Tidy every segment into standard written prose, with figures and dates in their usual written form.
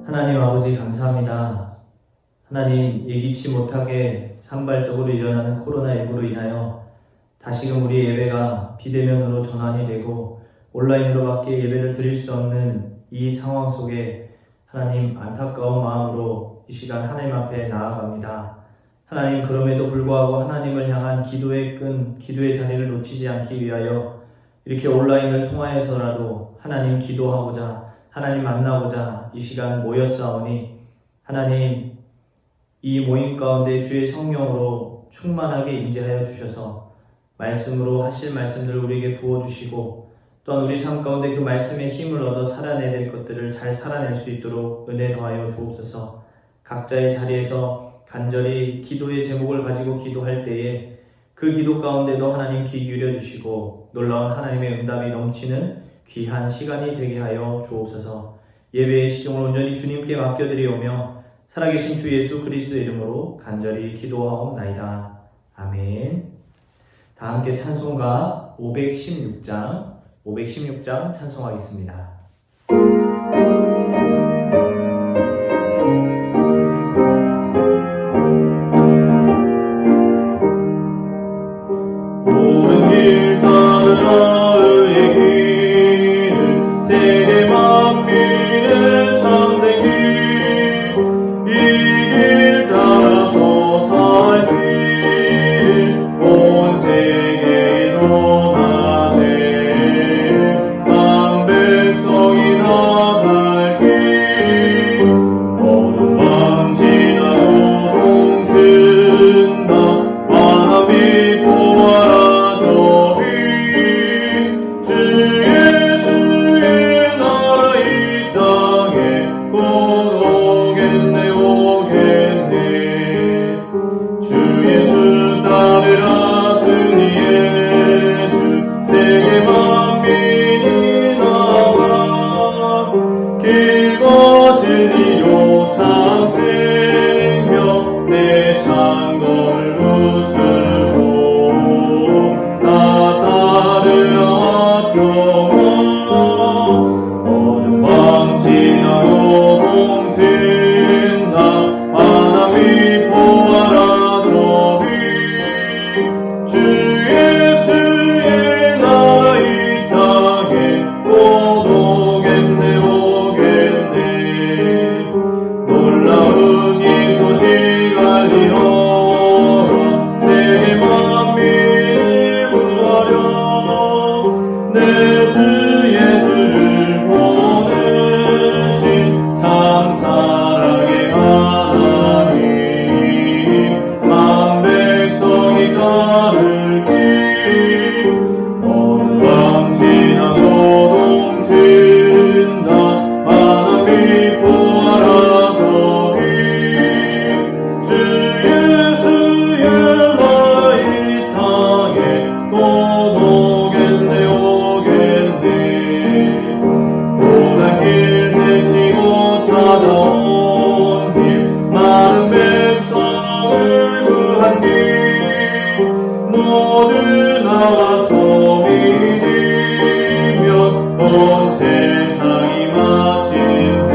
하나님 아버지 감사합니다. 하나님 예기치 못하게 산발적으로 일어나는 코로나19로 인하여 다시금 우리 예배가 비대면으로 전환이 되고 온라인으로밖에 예배를 드릴 수 없는 이 상황 속에 하나님 안타까운 마음으로 이 시간 하나님 앞에 나아갑니다. 하나님 그럼에도 불구하고 하나님을 향한 기도의 기도의 자리를 놓치지 않기 위하여 이렇게 온라인을 통하여서라도 하나님 기도하고자 하나님 만나고자 이 시간 모였사오니 하나님 이 모임 가운데 주의 성령으로 충만하게 임재하여 주셔서 말씀으로 하실 말씀들을 우리에게 부어주시고 또한 우리 삶 가운데 그 말씀의 힘을 얻어 살아내야 될 것들을 잘 살아낼 수 있도록 은혜 더하여 주옵소서. 각자의 자리에서 간절히 기도의 제목을 가지고 기도할 때에 그 기도 가운데도 하나님 귀 기울여 주시고 놀라운 하나님의 응답이 넘치는 귀한 시간이 되게 하여 주옵소서. 예배의 시종을 온전히 주님께 맡겨드리오며 살아계신 주 예수 그리스도의 이름으로 간절히 기도하옵나이다. 아멘. 다 함께 찬송가 516장 찬송하겠습니다. 옳은 길 따르라 의의 길을 세계 만민의 참된 길 이 길 따라서 살 길을 온 세계에 전하세 난 백성이 나갈 길 어둠 밤 지나도 동튼다 바람이 보아라 저기 주 예수의 나라 이 땅에 곧 오겠네 주 예수 따르라 승리의 주 세계 만민이 나가 길과 진리요 참 생명 내 창검을 부수고 나 따르라 평화 어둠 밤 지나도 동튼다 바람이 보아라 저기 주 예수의 나라 이 땅에 곧 오겠네 놀라운 이 소식 알리어라 세계 만민을 구하려 내 주 예수를 보내신 참 사랑의 하나님 만 백성이 따를 길 어둠 밤 지나도 동튼다 바람이 보아라 저기 주 예수의 나라 이 땅에 곧 오겠네 고난 길 헤치고 찾아온 길 많은 백성을 구한 길 모두 나와서 믿으면 온 세상이 마침내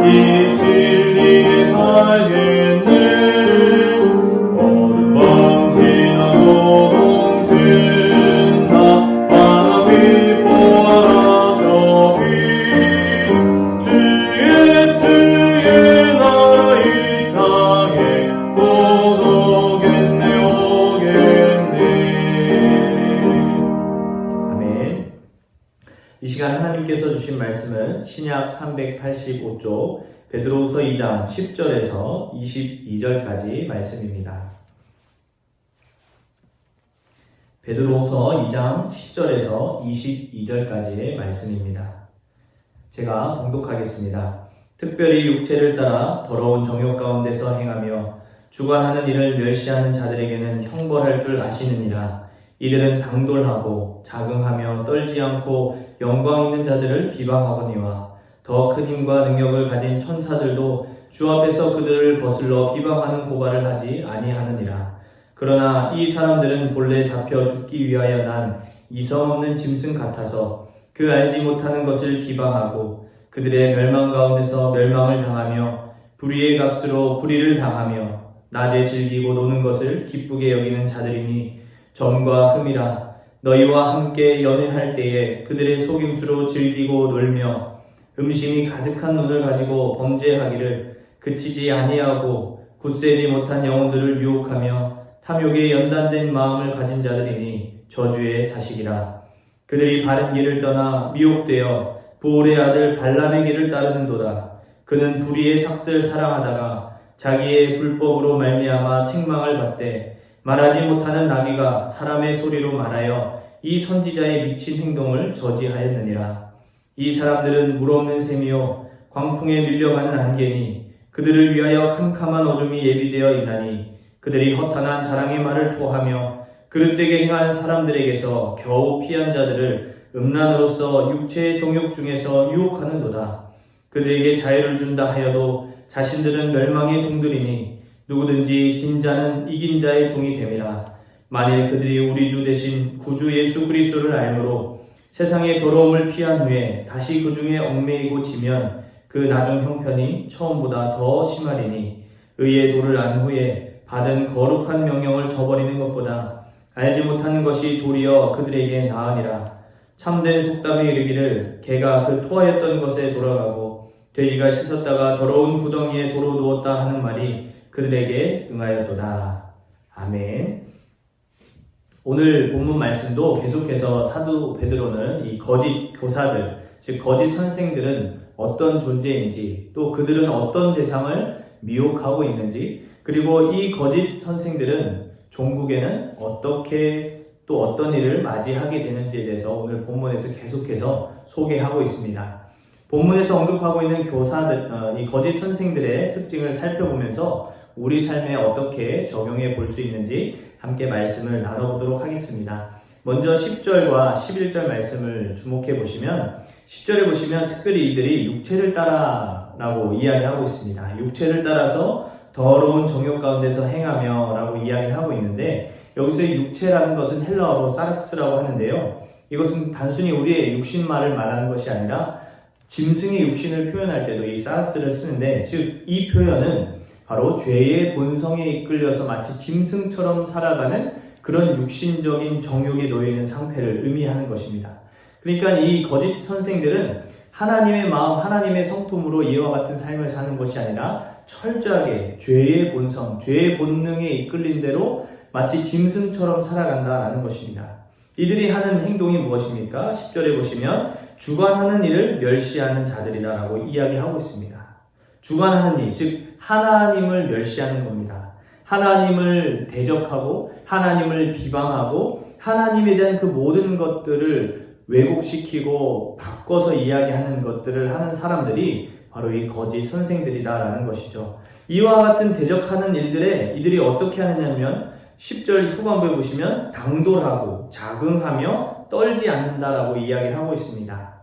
이 진리에 살겠네 어둠 밤 지나도 동튼다 바람이 보아라 저기 주 예수의 나라 이 땅에 곧 오겠네 아멘. 이 시간 하나님께서 주신 말씀은 신약 385쪽 베드로후서 2장 10절에서 22절까지 말씀입니다. 베드로후서 2장 10절에서 22절까지의 말씀입니다. 제가 봉독하겠습니다. 특별히 육체를 따라 더러운 정욕 가운데서 행하며 주관하는 일을 멸시하는 자들에게는 형벌할 줄 아시느니라. 이들은 당돌하고 자긍하며 떨지 않고 영광 있는 자들을 비방하거니와 더 큰 힘과 능력을 가진 천사들도 주 앞에서 그들을 거슬러 비방하는 고발을 하지 아니하느니라. 그러나 이 사람들은 본래 잡혀 죽기 위하여 난 이성 없는 짐승 같아서 그 알지 못하는 것을 비방하고 그들의 멸망 가운데서 멸망을 당하며 불의의 값으로 불의를 당하며 낮에 즐기고 노는 것을 기쁘게 여기는 자들이니 점과 흠이라. 너희와 함께 연회할 때에 그들의 속임수로 즐기고 놀며 음심이 가득한 눈을 가지고 범죄하기를 그치지 아니하고 굳세지 못한 영혼들을 유혹하며 탐욕에 연단된 마음을 가진 자들이니 저주의 자식이라. 그들이 바른 길을 떠나 미혹되어 부올의 아들 발람의 길을 따르는도다. 그는 불의의 삭슬 사랑하다가 자기의 불법으로 말미암아 책망을 받되 말하지 못하는 나귀가 사람의 소리로 말하여 이 선지자의 미친 행동을 저지하였느니라. 이 사람들은 물 없는 샘이요 광풍에 밀려가는 안개니 그들을 위하여 캄캄한 어둠이 예비되어 있나니 그들이 허탄한 자랑의 말을 토하며 그릇되게 행하는 사람들에게서 겨우 피한 자들을 음란으로서 육체의 정욕 중에서 유혹하는도다. 그들에게 자유를 준다 하여도 자신들은 멸망의 종들이니 누구든지 진 자는 이긴 자의 종이 됨이라. 만일 그들이 우리 주 대신 구주 예수 그리스도를 알므로 세상의 더러움을 피한 후에 다시 그 중에 얽매이고 지면 그 나중 형편이 처음보다 더 심하리니 의의 도를 안 후에 받은 거룩한 명령을 저버리는 것보다 알지 못하는 것이 도리어 그들에게 나으니라. 참된 속담에 이르기를 개가 그 토하였던 것에 돌아가고 돼지가 씻었다가 더러운 구덩이에 도로 누웠다 하는 말이 그들에게 응하였도다. 아멘. 오늘 본문 말씀도 계속해서 사도 베드로는 이 거짓 교사들, 즉 거짓 선생들은 어떤 존재인지, 또 그들은 어떤 대상을 미혹하고 있는지, 그리고 이 거짓 선생들은 종국에는 어떻게 또 어떤 일을 맞이하게 되는지에 대해서 오늘 본문에서 계속해서 소개하고 있습니다. 본문에서 언급하고 있는 교사들, 이 거짓 선생들의 특징을 살펴보면서 우리 삶에 어떻게 적용해 볼 수 있는지 함께 말씀을 나눠보도록 하겠습니다. 먼저 10절과 11절 말씀을 주목해 보시면 10절에 보시면 특별히 이들이 육체를 따라라고 이야기하고 있습니다. 육체를 따라서 더러운 정욕 가운데서 행하며 라고 이야기를 하고 있는데 여기서 육체라는 것은 헬라어로 사르스라고 하는데요. 이것은 단순히 우리의 육신말을 말하는 것이 아니라 짐승의 육신을 표현할 때도 이 사르스를 쓰는데 즉 이 표현은 바로 죄의 본성에 이끌려서 마치 짐승처럼 살아가는 그런 육신적인 정욕에 놓여있는 상태를 의미하는 것입니다. 그러니까 이 거짓 선생들은 하나님의 마음, 하나님의 성품으로 이와 같은 삶을 사는 것이 아니라 철저하게 죄의 본성, 죄의 본능에 이끌린 대로 마치 짐승처럼 살아간다라는 것입니다. 이들이 하는 행동이 무엇입니까? 10절에 보시면 주관하는 일을 멸시하는 자들이다라고 이야기하고 있습니다. 주관하는 일, 즉 하나님을 멸시하는 겁니다. 하나님을 대적하고 하나님을 비방하고 하나님에 대한 그 모든 것들을 왜곡시키고 바꿔서 이야기하는 것들을 하는 사람들이 바로 이 거짓 선생들이다라는 것이죠. 이와 같은 대적하는 일들에 이들이 어떻게 하느냐면 10절 후반부에 보시면 당돌하고 자긍하며 떨지 않는다라고 이야기를 하고 있습니다.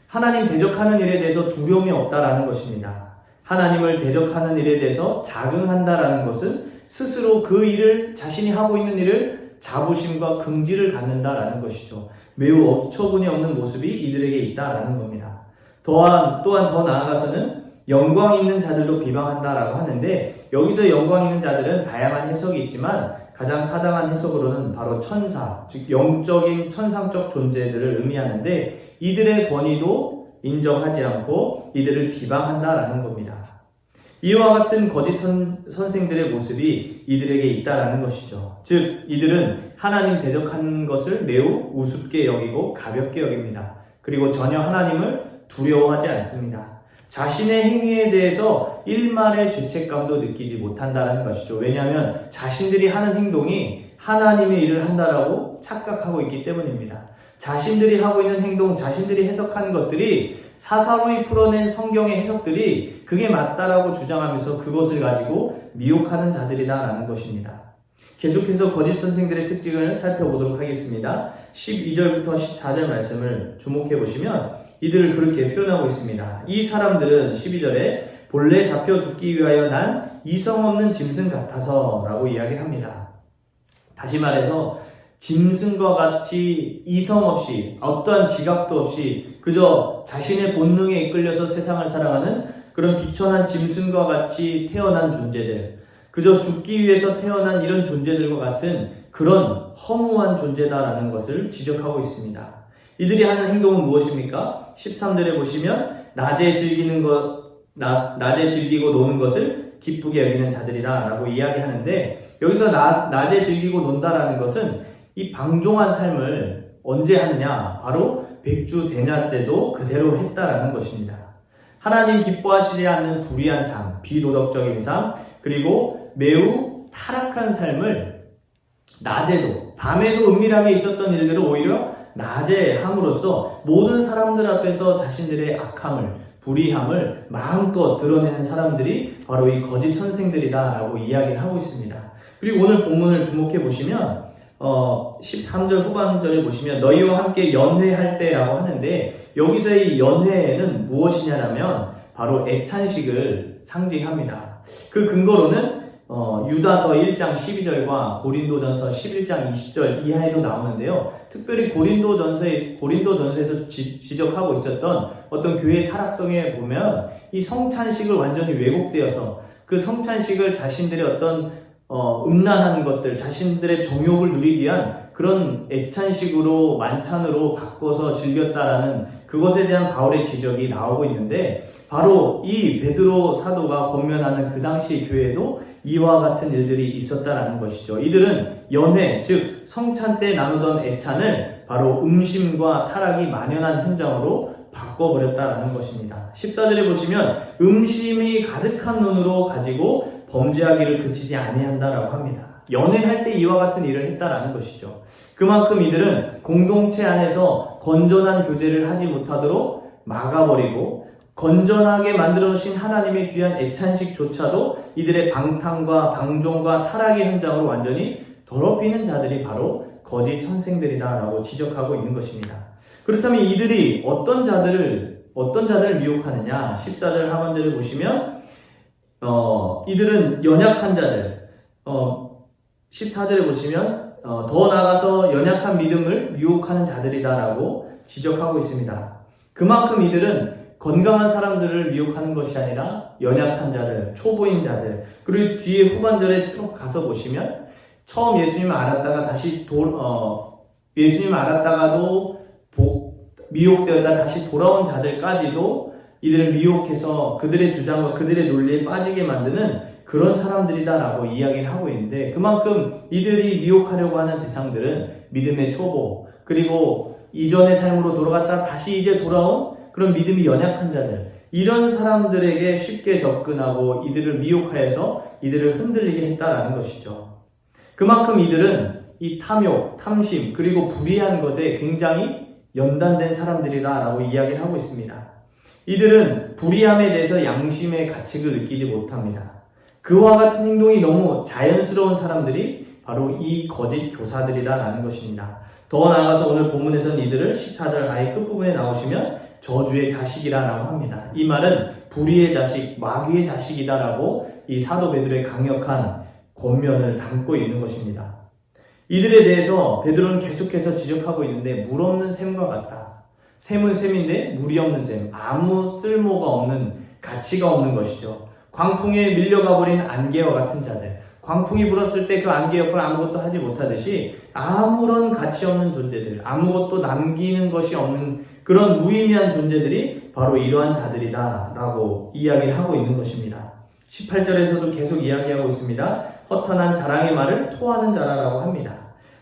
하나님 대적하는 일에 대해서 두려움이 없다라는 것입니다. 하나님을 대적하는 일에 대해서 자긍한다라는 것은 스스로 그 일을 자신이 하고 있는 일을 자부심과 긍지를 갖는다라는 것이죠. 매우 어처구니 없는 모습이 이들에게 있다라는 겁니다. 또한 더 나아가서는 영광 있는 자들도 비방한다라고 하는데 여기서 영광 있는 자들은 다양한 해석이 있지만 가장 타당한 해석으로는 바로 천사, 즉 영적인 천상적 존재들을 의미하는데 이들의 권위도 인정하지 않고 이들을 비방한다라는 겁니다. 이와 같은 거짓 선생들의 모습이 이들에게 있다라는 것이죠. 즉 이들은 하나님 대적하는 것을 매우 우습게 여기고 가볍게 여깁니다. 그리고 전혀 하나님을 두려워하지 않습니다. 자신의 행위에 대해서 일말의 죄책감도 느끼지 못한다는 것이죠. 왜냐하면 자신들이 하는 행동이 하나님의 일을 한다라고 착각하고 있기 때문입니다. 자신들이 하고 있는 행동, 자신들이 해석하는 것들이 사사로이 풀어낸 성경의 해석들이 그게 맞다라고 주장하면서 그것을 가지고 미혹하는 자들이다라는 것입니다. 계속해서 거짓 선생들의 특징을 살펴보도록 하겠습니다. 12절부터 14절 말씀을 주목해 보시면 이들을 그렇게 표현하고 있습니다. 이 사람들은 12절에 본래 잡혀 죽기 위하여 난 이성 없는 짐승 같아서 라고 이야기합니다. 다시 말해서 짐승과 같이 이성 없이 어떠한 지각도 없이 그저 자신의 본능에 이끌려서 세상을 살아가는 그런 비천한 짐승과 같이 태어난 존재들, 그저 죽기 위해서 태어난 이런 존재들과 같은 그런 허무한 존재다라는 것을 지적하고 있습니다. 이들이 하는 행동은 무엇입니까? 13절에 보시면 낮에 즐기고 노는 것을 기쁘게 여기는 자들이라 라고 이야기하는데, 여기서 낮에 즐기고 논다라는 것은 이 방종한 삶을 언제 하느냐? 바로 백주 대낮 때도 그대로 했다라는 것입니다. 하나님 기뻐하시지 않는 불의한 삶, 비도덕적인 삶, 그리고 매우 타락한 삶을 낮에도 밤에도 은밀하게 있었던 일들을 오히려 낮에 함으로써 모든 사람들 앞에서 자신들의 악함을, 불의함을 마음껏 드러내는 사람들이 바로 이 거짓 선생들이다 라고 이야기를 하고 있습니다. 그리고 오늘 본문을 주목해 보시면 13절 후반절에 보시면 너희와 함께 연회할 때라고 하는데, 여기서의 이 연회는 무엇이냐면 바로 애찬식을 상징합니다. 그 근거로는 유다서 1장 12절과 고린도전서 11장 20절 이하에도 나오는데요. 특별히 고린도전서에서 지적하고 있었던 어떤 교회의 타락성에 보면 이 성찬식을 완전히 왜곡되어서 그 성찬식을 자신들의 어떤 음란한 것들, 자신들의 정욕을 누리기 위한 그런 애찬식으로 만찬으로 바꿔서 즐겼다라는 그것에 대한 바울의 지적이 나오고 있는데, 바로 이 베드로 사도가 권면하는 그 당시 교회에도 이와 같은 일들이 있었다라는 것이죠. 이들은 연회, 즉 성찬 때 나누던 애찬을 바로 음심과 타락이 만연한 현장으로 바꿔버렸다라는 것입니다. 14절에 보시면 음심이 가득한 눈으로 가지고 범죄하기를 그치지 아니한다라고 합니다. 연회할 때 이와 같은 일을 했다라는 것이죠. 그만큼 이들은 공동체 안에서 건전한 교제를 하지 못하도록 막아버리고, 건전하게 만들어 놓으신 하나님의 귀한 애찬식조차도 이들의 방탕과 방종과 타락의 현장으로 완전히 더럽히는 자들이 바로 거짓 선생들이다라고 지적하고 있는 것입니다. 그렇다면 이들이 어떤 자들을 미혹하느냐? 14절 하반절을 보시면 이들은 연약한 자들, 14절에 보시면 더 나아가서 연약한 믿음을 미혹하는 자들이다라고 지적하고 있습니다. 그만큼 이들은 건강한 사람들을 미혹하는 것이 아니라 연약한 자들, 초보인 자들, 그리고 뒤에 후반절에 쭉 가서 보시면 처음 예수님을 알았다가 예수님을 알았다가도 미혹되었다 다시 돌아온 자들까지도 이들을 미혹해서 그들의 주장과 그들의 논리에 빠지게 만드는 그런 사람들이다라고 이야기를 하고 있는데, 그만큼 이들이 미혹하려고 하는 대상들은 믿음의 초보, 그리고 이전의 삶으로 돌아갔다 다시 이제 돌아온 그런 믿음이 연약한 자들, 이런 사람들에게 쉽게 접근하고 이들을 미혹하여서 이들을 흔들리게 했다라는 것이죠. 그만큼 이들은 이 탐욕, 탐심, 그리고 불의한 것에 굉장히 연단된 사람들이다라고 이야기를 하고 있습니다. 이들은 불의함에 대해서 양심의 가책을 느끼지 못합니다. 그와 같은 행동이 너무 자연스러운 사람들이 바로 이 거짓 교사들이다라는 것입니다. 더 나아가서 오늘 본문에서는 이들을 14절 아예 끝부분에 나오시면 저주의 자식이라고 합니다. 이 말은 불의의 자식, 마귀의 자식이다라고 이 사도 베드로의 강력한 권면을 담고 있는 것입니다. 이들에 대해서 베드로는 계속해서 지적하고 있는데, 물 없는 샘과 같다. 샘은 샘인데 물이 없는 샘, 아무 쓸모가 없는, 가치가 없는 것이죠. 광풍에 밀려가 버린 안개와 같은 자들, 광풍이 불었을 때 그 안개 옆을 아무것도 하지 못하듯이 아무런 가치 없는 존재들, 아무것도 남기는 것이 없는 그런 무의미한 존재들이 바로 이러한 자들이다 라고 이야기를 하고 있는 것입니다. 18절에서도 계속 이야기하고 있습니다. 허탄한 자랑의 말을 토하는 자라라고 합니다.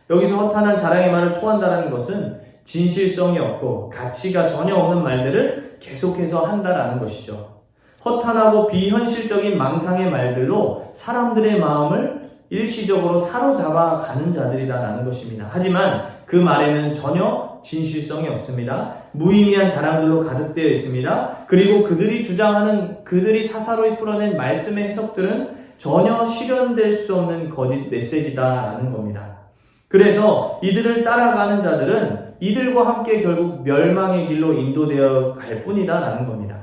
여기서 허탄한 자랑의 말을 토한다라는 것은 진실성이 없고 가치가 전혀 없는 말들을 계속해서 한다라는 것이죠. 허탄하고 비현실적인 망상의 말들로 사람들의 마음을 일시적으로 사로잡아 가는 자들이다라는 것입니다. 하지만 그 말에는 전혀 진실성이 없습니다. 무의미한 자랑들로 가득되어 있습니다. 그리고 그들이 주장하는, 그들이 사사로이 풀어낸 말씀의 해석들은 전혀 실현될 수 없는 거짓 메시지다라는 겁니다. 그래서 이들을 따라가는 자들은 이들과 함께 결국 멸망의 길로 인도되어 갈 뿐이다라는 겁니다.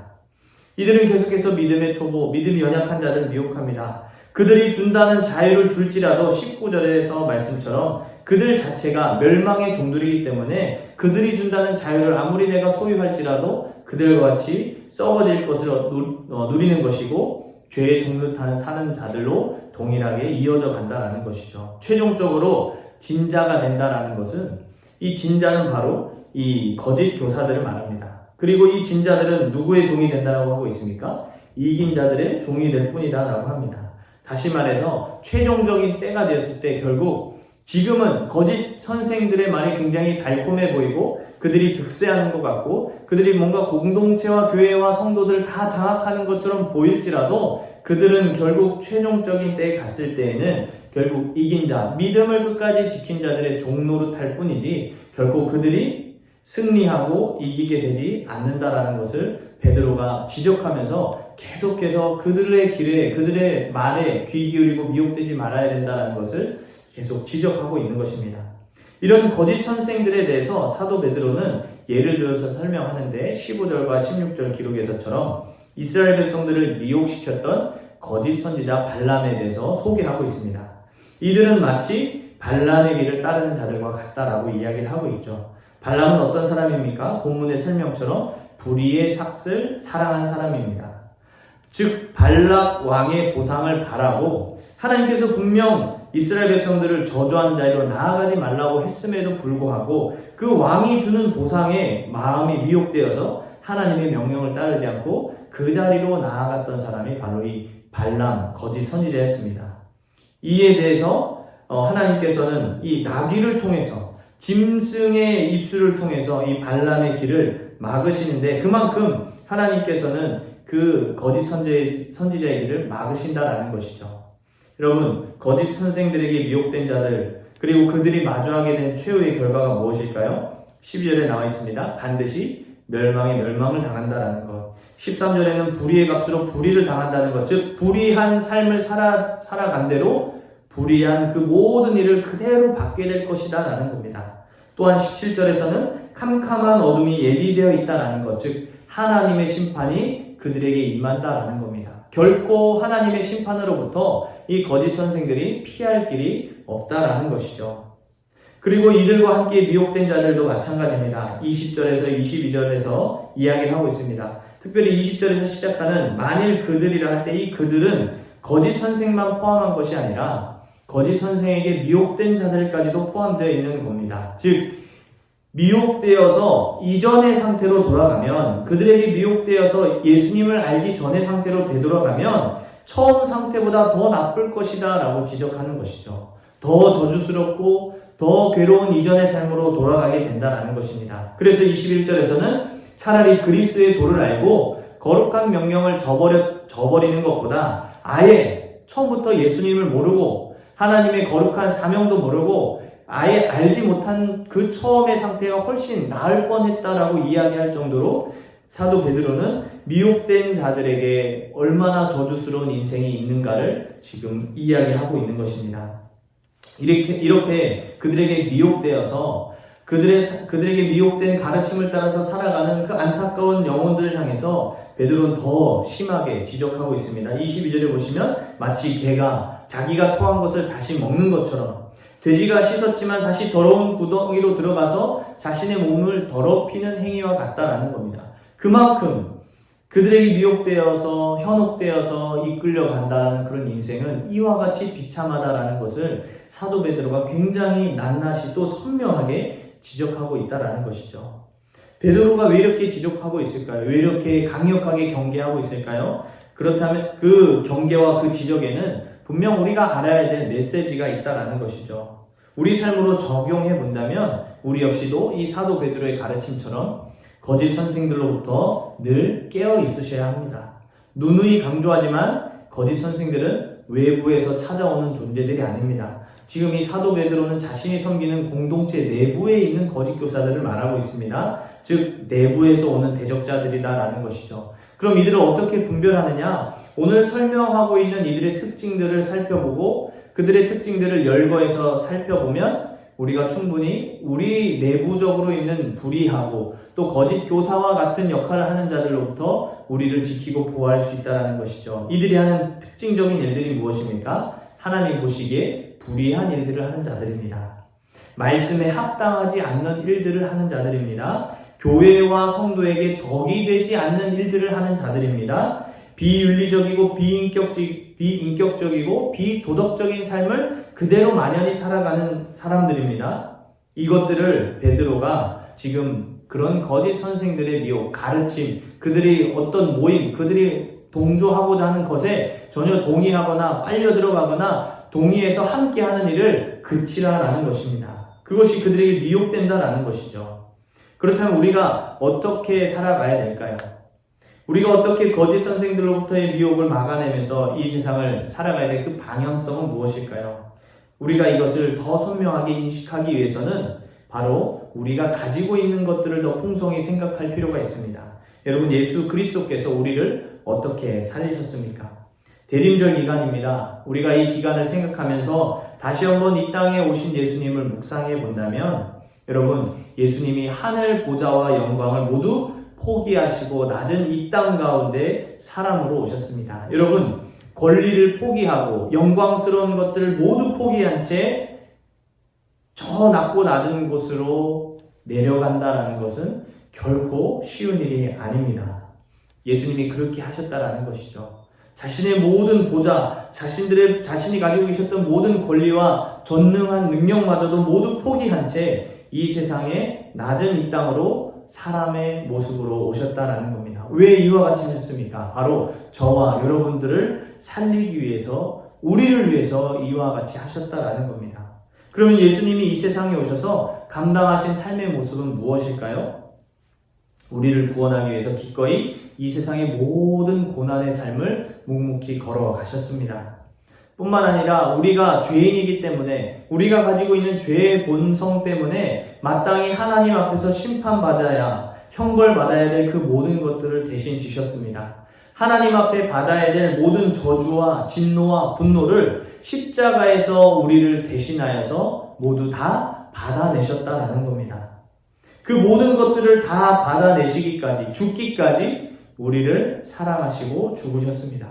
이들은 계속해서 믿음의 초보, 믿음이 연약한 자들을 미혹합니다. 그들이 준다는 자유를 줄지라도 19절에서 말씀처럼 그들 자체가 멸망의 종들이기 때문에 그들이 준다는 자유를 아무리 내가 소유할지라도 그들과 같이 썩어질 것을 누리는 것이고 죄의 종들 타는 사는 자들로 동일하게 이어져 간다라는 것이죠. 최종적으로 진자가 된다라는 것은 이 진자는 바로 이 거짓 교사들을 말합니다. 그리고 이 진자들은 누구의 종이 된다라고 하고 있습니까? 이긴 자들의 종이 될 뿐이다라고 합니다. 다시 말해서 최종적인 때가 되었을 때 결국 지금은 거짓 선생들의 말이 굉장히 달콤해 보이고 그들이 득세하는 것 같고 그들이 뭔가 공동체와 교회와 성도들 다 장악하는 것처럼 보일지라도 그들은 결국 최종적인 때에 갔을 때에는 결국 이긴 자, 믿음을 끝까지 지킨 자들의 종노릇할 뿐이지 결국 그들이 승리하고 이기게 되지 않는다라는 것을 베드로가 지적하면서 계속해서 그들의 길에 그들의 말에 귀 기울이고 미혹되지 말아야 된다는 것을 계속 지적하고 있는 것입니다. 이런 거짓 선생들에 대해서 사도 베드로는 예를 들어서 설명하는데 15절과 16절 기록에서처럼 이스라엘 백성들을 미혹시켰던 거짓 선지자 발람에 대해서 소개하고 있습니다. 이들은 마치 발람의 길을 따르는 자들과 같다라고 이야기를 하고 있죠. 발람은 어떤 사람입니까? 본문의 설명처럼 불의의 삭슬 사랑한 사람입니다. 즉 발락 왕의 보상을 바라고 하나님께서 분명 이스라엘 백성들을 저주하는 자리로 나아가지 말라고 했음에도 불구하고 그 왕이 주는 보상에 마음이 미혹되어서 하나님의 명령을 따르지 않고 그 자리로 나아갔던 사람이 바로 이 발람 거짓 선지자였습니다. 이에 대해서 하나님께서는 이 나귀를 통해서 짐승의 입술을 통해서 이 발람의 길을 막으시는데 그만큼 하나님께서는 그 거짓 선지자의 길을 막으신다라는 것이죠. 여러분, 거짓 선생들에게 미혹된 자들 그리고 그들이 마주하게 된 최후의 결과가 무엇일까요? 12절에 나와 있습니다. 반드시 멸망을 당한다라는 것. 13절에는 불의의 값으로 불의를 당한다는 것. 즉 불의한 삶을 살아간 대로 불의한 그 모든 일을 그대로 받게 될 것이다 라는 겁니다. 또한 17절에서는 캄캄한 어둠이 예비되어 있다라는 것. 즉 하나님의 심판이 그들에게 임한다라는 겁니다. 결코 하나님의 심판으로부터 이 거짓 선생들이 피할 길이 없다라는 것이죠. 그리고 이들과 함께 미혹된 자들도 마찬가지입니다. 20절에서 22절에서 이야기를 하고 있습니다. 특별히 20절에서 시작하는 만일 그들이라 할 때 이 그들은 거짓 선생만 포함한 것이 아니라 거짓 선생에게 미혹된 자들까지도 포함되어 있는 겁니다. 즉 미혹되어서 이전의 상태로 돌아가면 그들에게 미혹되어서 예수님을 알기 전의 상태로 되돌아가면 처음 상태보다 더 나쁠 것이다 라고 지적하는 것이죠. 더 저주스럽고 더 괴로운 이전의 삶으로 돌아가게 된다는 것입니다. 그래서 21절에서는 차라리 그리스도의 도를 알고 거룩한 명령을 저버리는 것보다 아예 처음부터 예수님을 모르고 하나님의 거룩한 사명도 모르고 아예 알지 못한 그 처음의 상태가 훨씬 나을 뻔했다라고 이야기할 정도로 사도 베드로는 미혹된 자들에게 얼마나 저주스러운 인생이 있는가를 지금 이야기하고 있는 것입니다. 이렇게 그들에게 미혹되어서 그들에게 미혹된 가르침을 따라서 살아가는 그 안타까운 영혼들을 향해서 베드로는 더 심하게 지적하고 있습니다. 22절에 보시면 마치 개가 자기가 토한 것을 다시 먹는 것처럼 돼지가 씻었지만 다시 더러운 구덩이로 들어가서 자신의 몸을 더럽히는 행위와 같다라는 겁니다. 그만큼 그들에게 미혹되어서 현혹되어서 이끌려간다는 그런 인생은 이와 같이 비참하다라는 것을 사도 베드로가 굉장히 낱낱이 또 선명하게 지적하고 있다라는 것이죠. 베드로가 왜 이렇게 지적하고 있을까요? 왜 이렇게 강력하게 경계하고 있을까요? 그렇다면 그 경계와 그 지적에는 분명 우리가 알아야 될 메시지가 있다라는 것이죠. 우리 삶으로 적용해 본다면 우리 역시도 이 사도 베드로의 가르침처럼 거짓 선생들로부터 늘 깨어 있으셔야 합니다. 누누이 강조하지만 거짓 선생들은 외부에서 찾아오는 존재들이 아닙니다. 지금 이 사도 베드로는 자신이 섬기는 공동체 내부에 있는 거짓 교사들을 말하고 있습니다. 즉 내부에서 오는 대적자들이다라는 것이죠. 그럼 이들을 어떻게 분별하느냐? 오늘 설명하고 있는 이들의 특징들을 살펴보고 그들의 특징들을 열거해서 살펴보면 우리가 충분히 우리 내부적으로 있는 불의하고 또 거짓 교사와 같은 역할을 하는 자들로부터 우리를 지키고 보호할 수 있다는 것이죠. 이들이 하는 특징적인 일들이 무엇입니까? 하나님 보시기에 불의한 일들을 하는 자들입니다. 말씀에 합당하지 않는 일들을 하는 자들입니다. 교회와 성도에게 덕이 되지 않는 일들을 하는 자들입니다. 비윤리적이고 비인격적이고 비도덕적인 삶을 그대로 만연히 살아가는 사람들입니다. 이것들을 베드로가 지금 그런 거짓 선생들의 미혹, 가르침, 그들이 어떤 모임, 그들이 동조하고자 하는 것에 전혀 동의하거나 빨려 들어가거나 동의해서 함께하는 일을 그치라라는 것입니다. 그것이 그들에게 미혹된다라는 것이죠. 그렇다면 우리가 어떻게 살아가야 될까요? 우리가 어떻게 거짓 선생들로부터의 미혹을 막아내면서 이 세상을 살아가야 될 그 방향성은 무엇일까요? 우리가 이것을 더 선명하게 인식하기 위해서는 바로 우리가 가지고 있는 것들을 더 풍성히 생각할 필요가 있습니다. 여러분, 예수 그리스도께서 우리를 어떻게 살리셨습니까? 대림절 기간입니다. 우리가 이 기간을 생각하면서 다시 한번 이 땅에 오신 예수님을 묵상해 본다면 여러분, 예수님이 하늘 보좌와 영광을 모두 포기하시고 낮은 이 땅 가운데 사람으로 오셨습니다. 여러분, 권리를 포기하고 영광스러운 것들을 모두 포기한 채 저 낮고 낮은 곳으로 내려간다라는 것은 결코 쉬운 일이 아닙니다. 예수님이 그렇게 하셨다라는 것이죠. 자신의 모든 보좌, 자신이 가지고 계셨던 모든 권리와 전능한 능력마저도 모두 포기한 채 이 세상의 낮은 이 땅으로 사람의 모습으로 오셨다라는 겁니다. 왜 이와 같이 하셨습니까? 바로 저와 여러분들을 살리기 위해서, 우리를 위해서 이와 같이 하셨다라는 겁니다. 그러면 예수님이 이 세상에 오셔서 감당하신 삶의 모습은 무엇일까요? 우리를 구원하기 위해서 기꺼이 이 세상의 모든 고난의 삶을 묵묵히 걸어가셨습니다. 뿐만 아니라 우리가 죄인이기 때문에, 우리가 가지고 있는 죄의 본성 때문에 마땅히 하나님 앞에서 심판받아야, 형벌받아야 될 그 모든 것들을 대신 지셨습니다. 하나님 앞에 받아야 될 모든 저주와 진노와 분노를 십자가에서 우리를 대신하여서 모두 다 받아내셨다라는 겁니다. 그 모든 것들을 다 받아내시기까지, 죽기까지 우리를 사랑하시고 죽으셨습니다.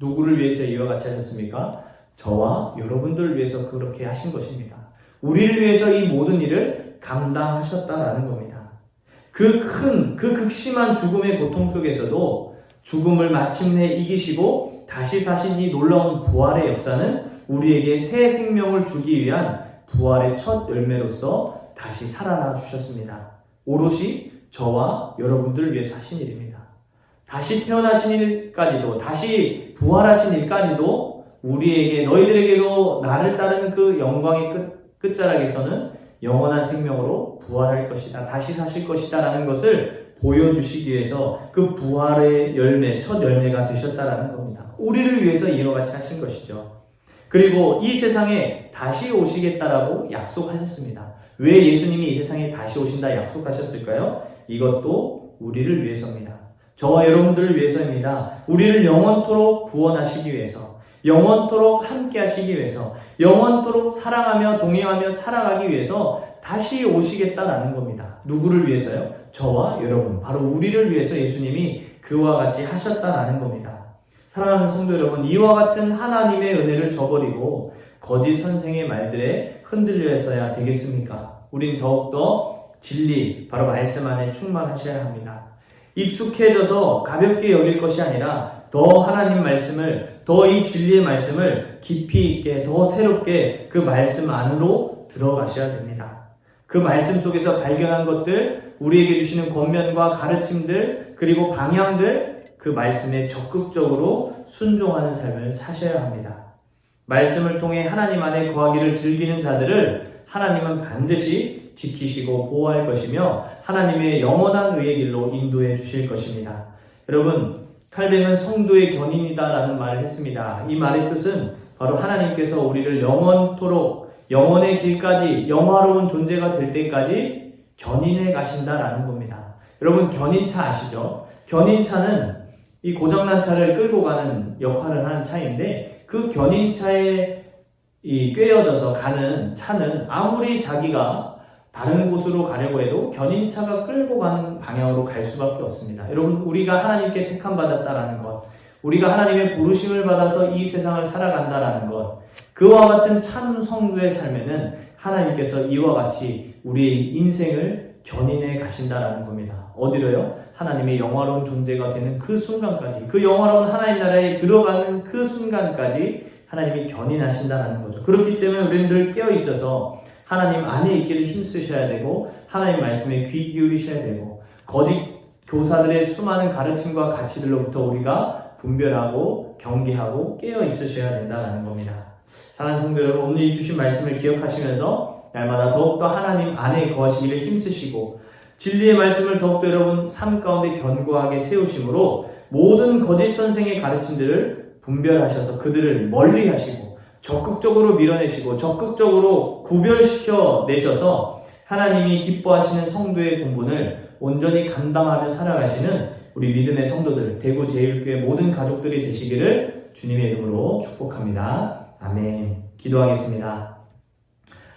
누구를 위해서 이와 같이 하셨습니까? 저와 여러분들을 위해서 그렇게 하신 것입니다. 우리를 위해서 이 모든 일을 감당하셨다라는 겁니다. 그 극심한 죽음의 고통 속에서도 죽음을 마침내 이기시고 다시 사신 이 놀라운 부활의 역사는 우리에게 새 생명을 주기 위한 부활의 첫 열매로서 다시 살아나 주셨습니다. 오롯이 저와 여러분들을 위해서 하신 일입니다. 다시 태어나신 일까지도, 다시 부활하신 일까지도 우리에게, 너희들에게도 나를 따르는 그 영광의 끝자락에서는 영원한 생명으로 부활할 것이다, 다시 사실 것이다 라는 것을 보여주시기 위해서 그 부활의 열매, 첫 열매가 되셨다라는 겁니다. 우리를 위해서 이와 같이 하신 것이죠. 그리고 이 세상에 다시 오시겠다라고 약속하셨습니다. 왜 예수님이 이 세상에 다시 오신다 약속하셨을까요? 이것도 우리를 위해서입니다. 저와 여러분들을 위해서입니다. 우리를 영원토록 구원하시기 위해서, 영원토록 함께 하시기 위해서, 영원토록 사랑하며 동행하며 살아가기 위해서 다시 오시겠다라는 겁니다. 누구를 위해서요? 저와 여러분, 바로 우리를 위해서 예수님이 그와 같이 하셨다라는 겁니다. 사랑하는 성도 여러분, 이와 같은 하나님의 은혜를 저버리고 거짓 선생의 말들에 흔들려서야 되겠습니까? 우린 더욱더 진리, 바로 말씀 안에 충만하셔야 합니다. 익숙해져서 가볍게 여길 것이 아니라 더 하나님 말씀을, 더 이 진리의 말씀을 깊이 있게, 더 새롭게 그 말씀 안으로 들어가셔야 됩니다. 그 말씀 속에서 발견한 것들, 우리에게 주시는 권면과 가르침들, 그리고 방향들, 그 말씀에 적극적으로 순종하는 삶을 사셔야 합니다. 말씀을 통해 하나님 안에 거하기를 즐기는 자들을 하나님은 반드시 지키시고 보호할 것이며 하나님의 영원한 의의 길로 인도해 주실 것입니다. 여러분, 칼뱅은 성도의 견인이다라는 말을 했습니다. 이 말의 뜻은 바로 하나님께서 우리를 영원토록, 영원의 길까지, 영화로운 존재가 될 때까지 견인해 가신다라는 겁니다. 여러분, 견인차 아시죠? 견인차는 이 고장난 차를 끌고 가는 역할을 하는 차인데, 그 견인차에 꿰어져서 가는 차는 아무리 자기가 다른 곳으로 가려고 해도 견인차가 끌고 가는 방향으로 갈 수밖에 없습니다. 여러분, 우리가 하나님께 택함받았다라는 것, 우리가 하나님의 부르심을 받아서 이 세상을 살아간다라는 것, 그와 같은 참 성도의 삶에는 하나님께서 이와 같이 우리의 인생을 견인해 가신다라는 겁니다. 어디로요? 하나님의 영화로운 존재가 되는 그 순간까지, 그 영화로운 하나님 나라에 들어가는 그 순간까지 하나님이 견인하신다는 거죠. 그렇기 때문에 우리는 늘 깨어 있어서 하나님 안에 있기를 힘쓰셔야 되고, 하나님 말씀에 귀 기울이셔야 되고, 거짓 교사들의 수많은 가르침과 가치들로부터 우리가 분별하고 경계하고 깨어 있으셔야 된다는 겁니다. 사랑하는 성도 여러분, 오늘 이 주신 말씀을 기억하시면서 날마다 더욱더 하나님 안에 거하시기를 힘쓰시고, 진리의 말씀을 더욱더 여러분 삶 가운데 견고하게 세우심으로 모든 거짓 선생의 가르침들을 분별하셔서 그들을 멀리 하시고 적극적으로 밀어내시고 적극적으로 구별시켜 내셔서 하나님이 기뻐하시는 성도의 본분을 온전히 감당하며 살아가시는 우리 믿음의 성도들, 대구 제1교회 모든 가족들이 되시기를 주님의 이름으로 축복합니다. 아멘. 기도하겠습니다.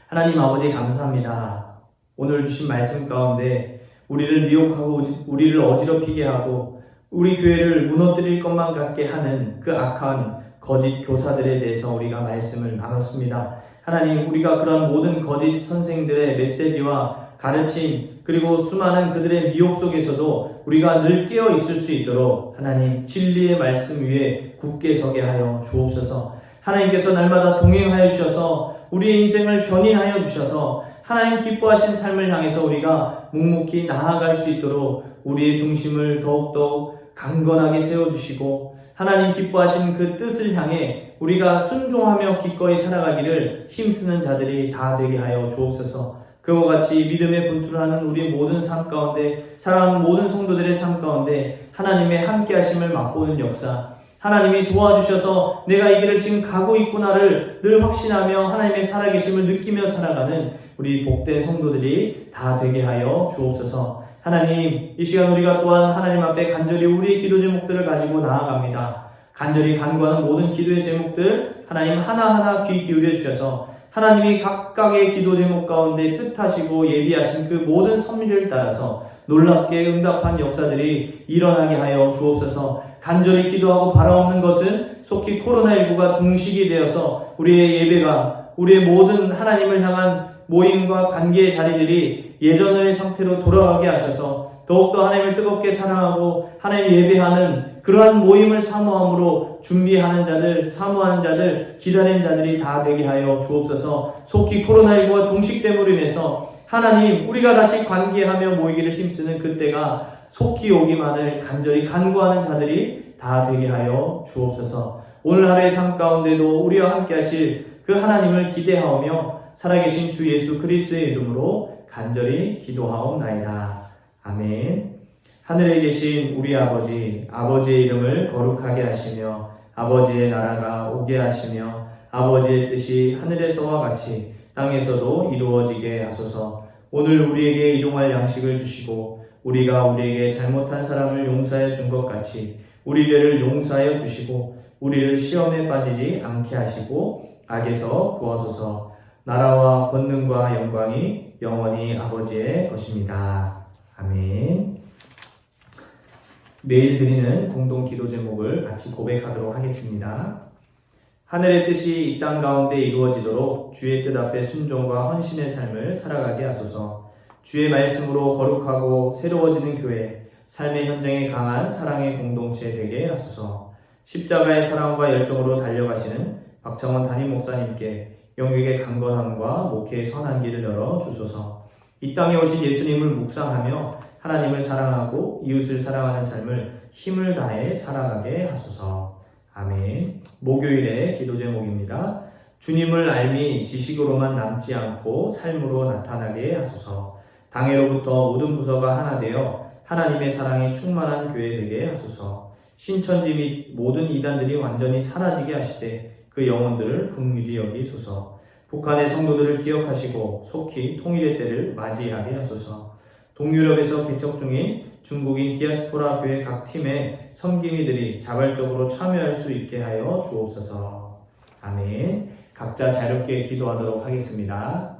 하나님 아버지 감사합니다. 오늘 주신 말씀 가운데 우리를 미혹하고 우리를 어지럽히게 하고 우리 교회를 무너뜨릴 것만 같게 하는 그 악한 거짓 교사들에 대해서 우리가 말씀을 나눴습니다. 하나님, 우리가 그런 모든 거짓 선생들의 메시지와 가르침 그리고 수많은 그들의 미혹 속에서도 우리가 늘 깨어 있을 수 있도록 하나님 진리의 말씀 위에 굳게 서게 하여 주옵소서. 하나님께서 날마다 동행하여 주셔서 우리의 인생을 견인하여 주셔서 하나님 기뻐하신 삶을 향해서 우리가 묵묵히 나아갈 수 있도록 우리의 중심을 더욱더 강건하게 세워주시고 하나님 기뻐하신 그 뜻을 향해 우리가 순종하며 기꺼이 살아가기를 힘쓰는 자들이 다 되게 하여 주옵소서. 그와 같이 믿음의 분투를 하는 우리 모든 삶 가운데, 사랑하는 모든 성도들의 삶 가운데 하나님의 함께하심을 맛보는 역사, 하나님이 도와주셔서 내가 이 길을 지금 가고 있구나를 늘 확신하며 하나님의 살아계심을 느끼며 살아가는 우리 복된 성도들이 다 되게 하여 주옵소서. 하나님, 이 시간 우리가 또한 하나님 앞에 간절히 우리의 기도 제목들을 가지고 나아갑니다. 간절히 간구하는 모든 기도의 제목들 하나님 하나하나 귀 기울여 주셔서 하나님이 각각의 기도 제목 가운데 뜻하시고 예비하신 그 모든 섭리를 따라서 놀랍게 응답한 역사들이 일어나게 하여 주옵소서. 간절히 기도하고 바라옵는 것은 속히 코로나19가 중식이 되어서 우리의 예배가, 우리의 모든 하나님을 향한 모임과 관계의 자리들이 예전의 상태로 돌아가게 하셔서 더욱더 하나님을 뜨겁게 사랑하고 하나님 예배하는 그러한 모임을 사모함으로 준비하는 자들, 사모하는 자들, 기다리는 자들이 다 되게 하여 주옵소서. 속히 코로나19가 종식됨으로 인해서 하나님, 우리가 다시 관계하며 모이기를 힘쓰는 그때가 속히 오기만을 간절히 간구하는 자들이 다 되게 하여 주옵소서. 오늘 하루의 삶 가운데도 우리와 함께 하실 그 하나님을 기대하오며 살아계신 주 예수 그리스도의 이름으로 간절히 기도하옵나이다. 아멘. 하늘에 계신 우리 아버지, 아버지의 이름을 거룩하게 하시며 아버지의 나라가 오게 하시며 아버지의 뜻이 하늘에서와 같이 땅에서도 이루어지게 하소서. 오늘 우리에게 일용할 양식을 주시고 우리가 우리에게 잘못한 사람을 용서해 준 것 같이 우리 죄를 용서하여 주시고 우리를 시험에 빠지지 않게 하시고 악에서 구하소서. 나라와 권능과 영광이 영원히 아버지의 것입니다. 아멘. 매일 드리는 공동 기도 제목을 같이 고백하도록 하겠습니다. 하늘의 뜻이 이 땅 가운데 이루어지도록 주의 뜻 앞에 순종과 헌신의 삶을 살아가게 하소서. 주의 말씀으로 거룩하고 새로워지는 교회, 삶의 현장에 강한 사랑의 공동체 되게 하소서. 십자가의 사랑과 열정으로 달려가시는 박창원 담임 목사님께 영육의 강건함과 목회의 선한 길을 열어 주소서. 이 땅에 오신 예수님을 묵상하며 하나님을 사랑하고 이웃을 사랑하는 삶을 힘을 다해 살아가게 하소서. 아멘. 목요일의 기도 제목입니다. 주님을 알미 지식으로만 남지 않고 삶으로 나타나게 하소서. 당회로부터 모든 부서가 하나 되어 하나님의 사랑이 충만한 교회 되게 하소서. 신천지 및 모든 이단들이 완전히 사라지게 하시되 그 영혼들을 긍휼히 여기소서. 북한의 성도들을 기억하시고 속히 통일의 때를 맞이하게 하소서. 동유럽에서 개척 중인 중국인 디아스포라 교회 각 팀의 섬김이들이 자발적으로 참여할 수 있게 하여 주옵소서. 아멘. 각자 자유롭게 기도하도록 하겠습니다.